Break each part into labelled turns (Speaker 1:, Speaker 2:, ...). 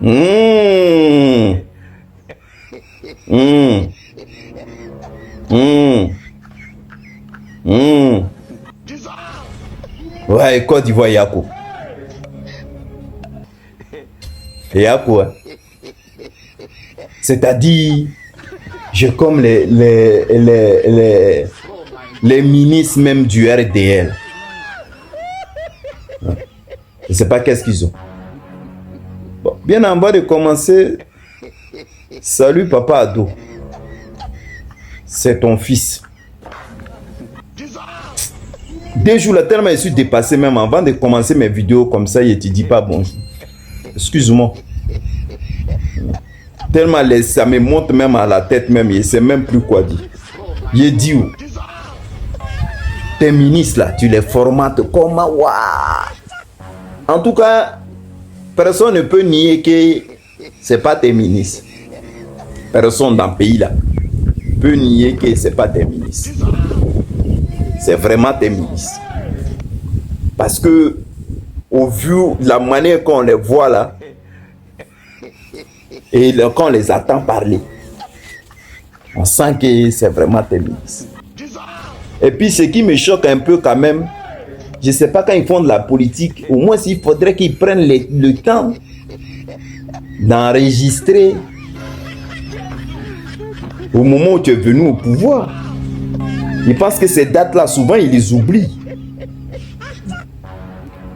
Speaker 1: Mmh. Mmh. Mmh. Mmh. Ouais, Côte d'Ivoire, Yako. Yako, hein. C'est-à-dire, j'ai comme les ministres même du RDL. Je ne sais pas qu'est-ce qu'ils ont. Bon, bien avant de commencer, salut Papa Ado. C'est ton fils. 2 jours là, tellement je suis dépassé même avant de commencer mes vidéos comme ça, il ne te dit pas bonjour. Excuse-moi. Tellement ça me monte même à la tête même, je ne sais même plus quoi dire. Il dit où? Tes ministres là, tu les formates comment? En tout cas, personne ne peut nier que ce n'est pas tes ministres. Personne dans le pays là peut nier que ce n'est pas tes ministres. C'est vraiment tes ministres. Parce que, au vu de la manière qu'on les voit là, et quand on les attend parler, on sent que c'est vraiment tes ministres. Et puis, ce qui me choque un peu quand même, je ne sais pas quand ils font de la politique, au moins il faudrait qu'ils prennent le temps d'enregistrer au moment où tu es venu au pouvoir. Je pense que ces dates-là, souvent, ils les oublient.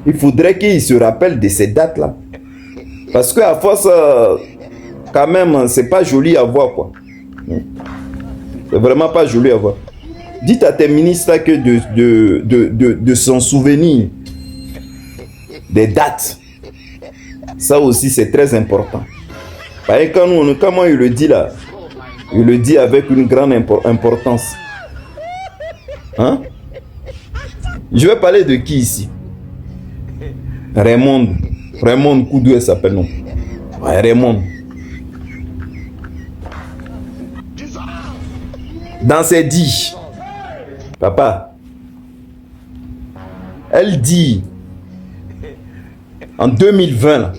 Speaker 1: Il faudrait qu'ils se rappellent de ces dates-là. Parce qu'à force, quand même, c'est pas joli à voir, quoi. C'est vraiment pas joli à voir. Dites à tes ministres que de s'en souvenir des dates. Ça aussi, c'est très important. Parce que quand moi, il le dit là, il le dit avec une grande importance. Hein? Je vais parler de qui ici? Raymond Koudou, elle s'appelle, non? Ouais, Raymond. Dans ses dits, papa, elle dit en 2020 là,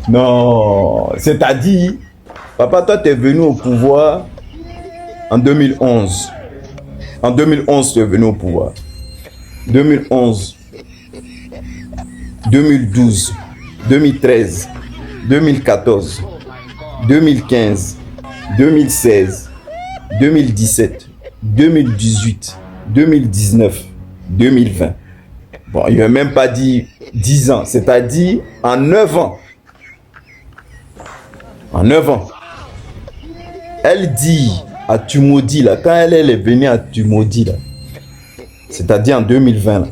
Speaker 1: non, c'est-à-dire, papa, toi tu es venu au pouvoir en 2011. En 2011, tu es venu au pouvoir. 2011, 2012, 2013, 2014, 2015, 2016, 2017, 2018, 2019, 2020. Bon, il ne veut même pas dire 10 ans, c'est-à-dire en 9 ans. En 9 ans. Elle dit à Tumodi, là, quand elle est venue à Tumodi, là, c'est-à-dire en 2020, là,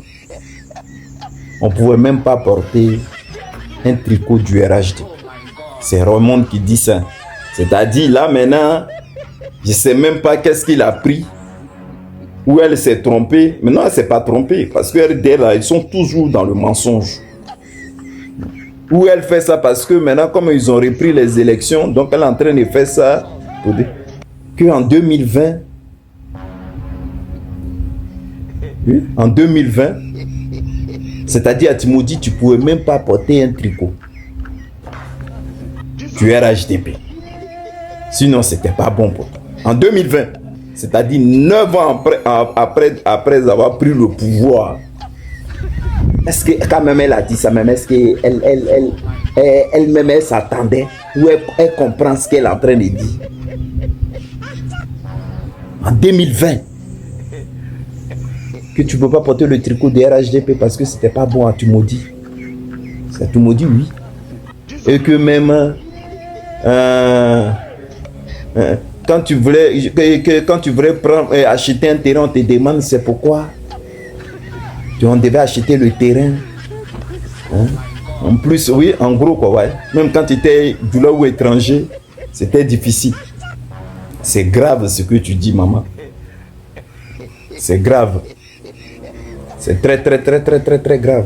Speaker 1: on ne pouvait même pas porter un tricot du RHD. C'est Raymond qui dit ça. C'est-à-dire, là, maintenant, je ne sais même pas qu'est-ce qu'il a pris, où elle s'est trompée. Maintenant, elle ne s'est pas trompée, parce que là, ils sont toujours dans le mensonge. Où elle fait ça parce que maintenant, comme ils ont repris les élections, donc elle est en train de faire ça pour dire qu'en 2020, oui, en 2020, c'est-à-dire à Timodi, tu ne pouvais même pas porter un tricot du RHDP. Sinon, ce n'était pas bon pour toi. En 2020, c'est-à-dire 9 ans après avoir pris le pouvoir, est-ce que quand même elle a dit ça même, est-ce qu'elle-même elle s'attendait ou elle comprend ce qu'elle est en train de dire? En 2020, que tu ne peux pas porter le tricot de RHDP parce que c'était pas bon à Tumodi. C'est Tumodi, oui. Et que même quand tu voulais prendre, acheter un terrain, on te demande c'est pourquoi on devait acheter le terrain. Hein? En plus, oui, en gros, quoi, ouais. Même quand tu étais du là ou étranger, c'était difficile. C'est grave ce que tu dis, maman. C'est grave. C'est très grave.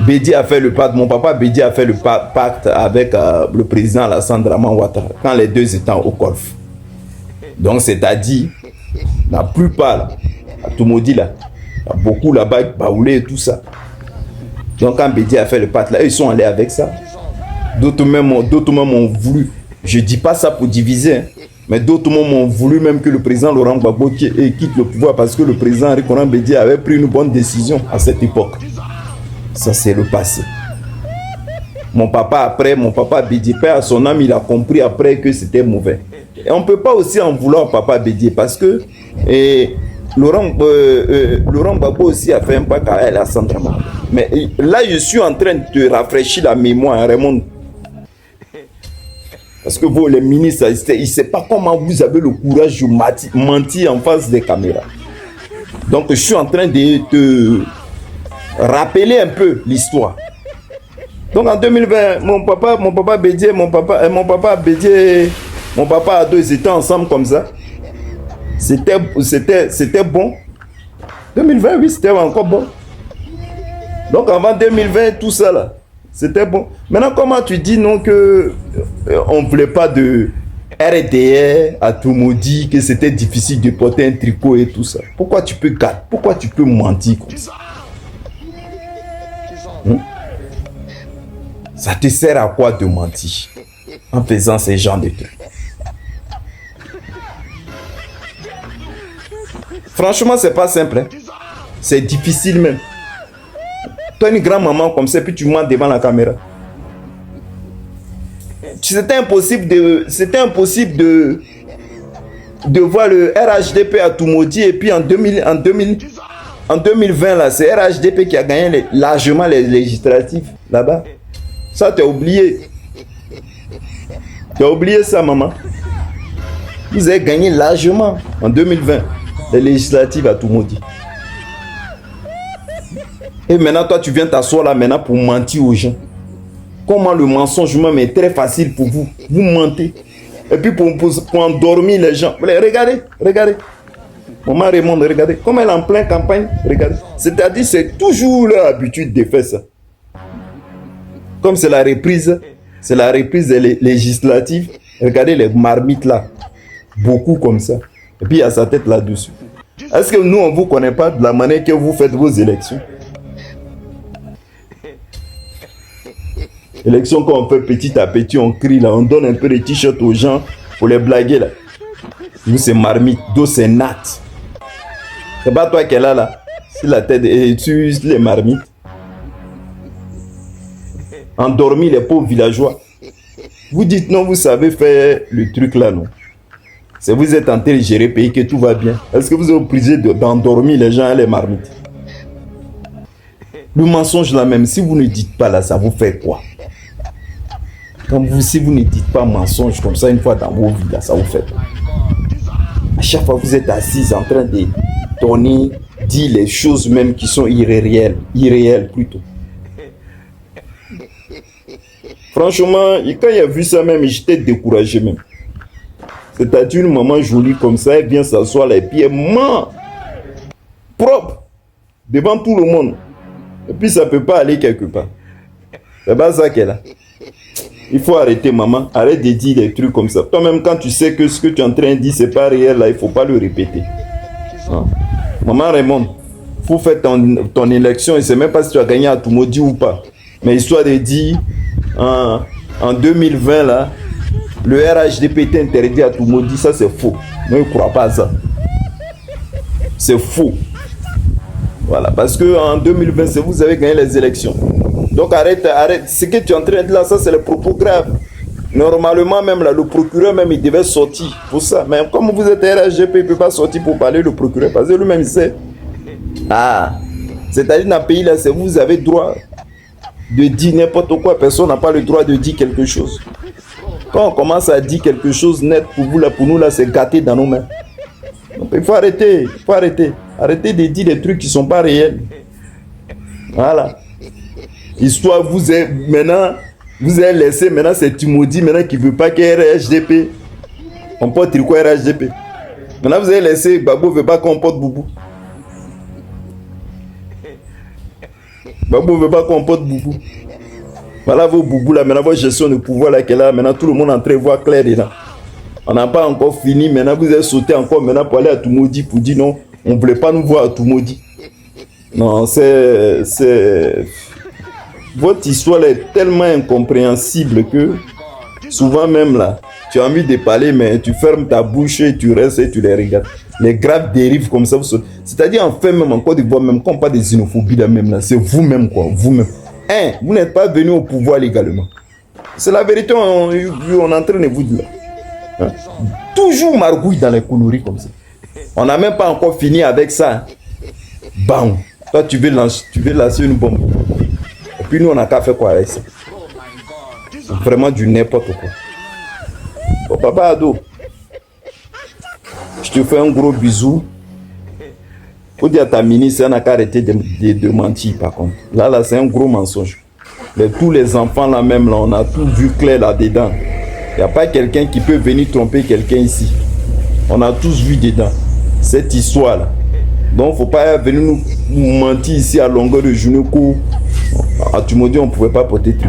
Speaker 1: Bédi a fait le pacte, mon papa Bédi a fait le pacte avec le président Alassane Draman Ouattara quand les deux étaient au golf. Donc c'est-à-dire, la plupart, là, à Tumodi là, il y a beaucoup là-bas, Baoulé et tout ça. Donc quand Bédié a fait le pacte là, eux, ils sont allés avec ça. D'autres même ont voulu, je dis pas ça pour diviser, hein, mais d'autres même ont voulu même que le président Laurent Gbagbo quitte le pouvoir parce que le président Henri Konan Bédié avait pris une bonne décision à cette époque. Ça c'est le passé. Mon papa Bédié, père à son âme, il a compris après que c'était mauvais. Et on ne peut pas aussi en vouloir papa Bédié parce que Laurent Gbagbo aussi a fait un pacte à elle à Centrama. Mais là, je suis en train de rafraîchir la mémoire, hein, Raymond. Parce que vous, les ministres, ils ne savent pas comment vous avez le courage de mentir en face des caméras. Donc, je suis en train de te rappeler un peu l'histoire. Donc, en 2020, mon papa Bédié, mon papa Ado, ils étaient ensemble comme ça. C'était bon. 2020, oui, c'était encore bon. Donc, avant 2020, tout ça là, c'était bon. Maintenant, comment tu dis non que on ne voulait pas de RDR à tout maudit, que c'était difficile de porter un tricot et tout ça? Pourquoi tu peux mentir comme ça? Ça te sert à quoi de mentir en faisant ces genres de trucs? Franchement, c'est pas simple. Hein? C'est difficile même. Toi, une grand-maman comme ça, puis tu mens devant la caméra. C'était impossible de voir le RHDP à tout maudit. Et puis en 2020, là, c'est RHDP qui a gagné largement les législatifs là-bas. Ça, tu as oublié. Tu as oublié ça, maman. Vous avez gagné largement en 2020 les législatives à tout maudit. Et maintenant, toi, tu viens t'asseoir là maintenant pour mentir aux gens. Comment le mensonge même est très facile pour vous. Vous mentez. Et puis pour endormir les gens. Regardez. Maman Raymond, regardez. Comme elle est en pleine campagne, regardez. C'est-à-dire, c'est toujours leur habitude de faire ça. Comme c'est la reprise des législatives. Regardez les marmites là. Beaucoup comme ça. Et puis il y a sa tête là-dessus. Est-ce que nous, on ne vous connaît pas de la manière que vous faites vos élections? Élection qu'on fait petit à petit, on crie là, on donne un peu de t-shirt aux gens pour les blaguer là. Nous c'est marmite, dos c'est nat. C'est pas toi qui est là. C'est la tête et tu les marmites. Endormi les pauvres villageois. Vous dites non, vous savez faire le truc là, non? C'est vous êtes en train de gérer le pays que tout va bien. Est-ce que vous êtes obligé d'endormir les gens et les marmites? Le mensonge là même, si vous ne dites pas là, ça vous fait quoi? Si vous ne dites pas mensonge comme ça une fois dans vos vies là, ça vous fait quoi? À chaque fois vous êtes assis en train de donner, dire les choses même qui sont irréelles plutôt. Franchement, quand il a vu ça même, j'étais découragé même. C'est-à-dire une maman jolie comme ça, elle vient s'asseoir là et puis elle ment propre devant tout le monde. Et puis ça ne peut pas aller quelque part. C'est pas ça qu'elle a. Il faut arrêter, maman. Arrête de dire des trucs comme ça. Toi-même, quand tu sais que ce que tu es en train de dire, c'est pas réel, là, il ne faut pas le répéter. Hein? Maman Raymond, il faut faire ton élection. Je ne sais même pas si tu as gagné à tout maudit ou pas. Mais histoire de dire, en 2020, là, le RHDP était interdit à tout maudit, ça c'est faux. Moi, je ne crois pas à ça. C'est faux. Voilà, parce qu'en 2020, vous avez gagné les élections. Donc arrête. Ce que tu es en train de dire là, ça c'est le propos grave. Normalement même là, le procureur même il devait sortir pour ça. Mais comme vous êtes RHGP, il ne peut pas sortir pour parler le procureur. Parce que lui-même il sait. C'est-à-dire dans le pays là, vous avez droit de dire n'importe quoi. Personne n'a pas le droit de dire quelque chose. Quand on commence à dire quelque chose net pour vous là, pour nous là, c'est gâté dans nos mains. Donc il faut arrêter. Arrêtez de dire des trucs qui ne sont pas réels. Voilà. Histoire, vous avez laissé, maintenant c'est Timothy maintenant qui ne veut pas qu'il y ait RHDP. On porte tricot RHDP. Maintenant vous avez laissé, Gbagbo ne veut pas qu'on porte Boubou. Gbagbo ne veut pas qu'on porte Boubou. Voilà vos Boubou là, maintenant votre gestion de pouvoir là qu'elle a, maintenant tout le monde est en train de voir clair dedans. On n'a pas encore fini, maintenant vous avez sauté encore maintenant pour aller à tout maudit pour dire non, on ne voulait pas nous voir à tout maudit. Non, votre histoire est tellement incompréhensible que souvent même là, tu as envie de parler, mais tu fermes ta bouche et tu restes et tu les regardes. Les graves dérives comme ça. C'est-à-dire, en fait, même en Côte d'Ivoire, même quand on parle de xénophobie là, même là, c'est vous-même, quoi. Vous-même. Vous n'êtes pas venu au pouvoir légalement. C'est la vérité, on est en train de vous dire. Hein? Toujours margouille dans les conneries comme ça. On n'a même pas encore fini avec ça. Bam. Toi, tu veux lancer une bombe. Et puis nous, on n'a qu'à faire quoi avec ça? Vraiment du n'importe quoi. Bon, papa Ado, je te fais un gros bisou. Faut dire à ta ministre, elle n'a qu'à arrêter de mentir par contre. Là, c'est un gros mensonge. Tous les enfants là même, là, on a tout vu clair là-dedans. Il n'y a pas quelqu'un qui peut venir tromper quelqu'un ici. On a tous vu dedans. Cette histoire-là. Donc, il ne faut pas venir nous mentir ici à longueur de journée. Tu me dis, on ne pouvait pas porter tout.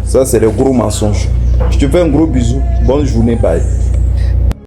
Speaker 1: Ça, c'est le gros mensonge. Je te fais un gros bisou. Bonne journée, bye.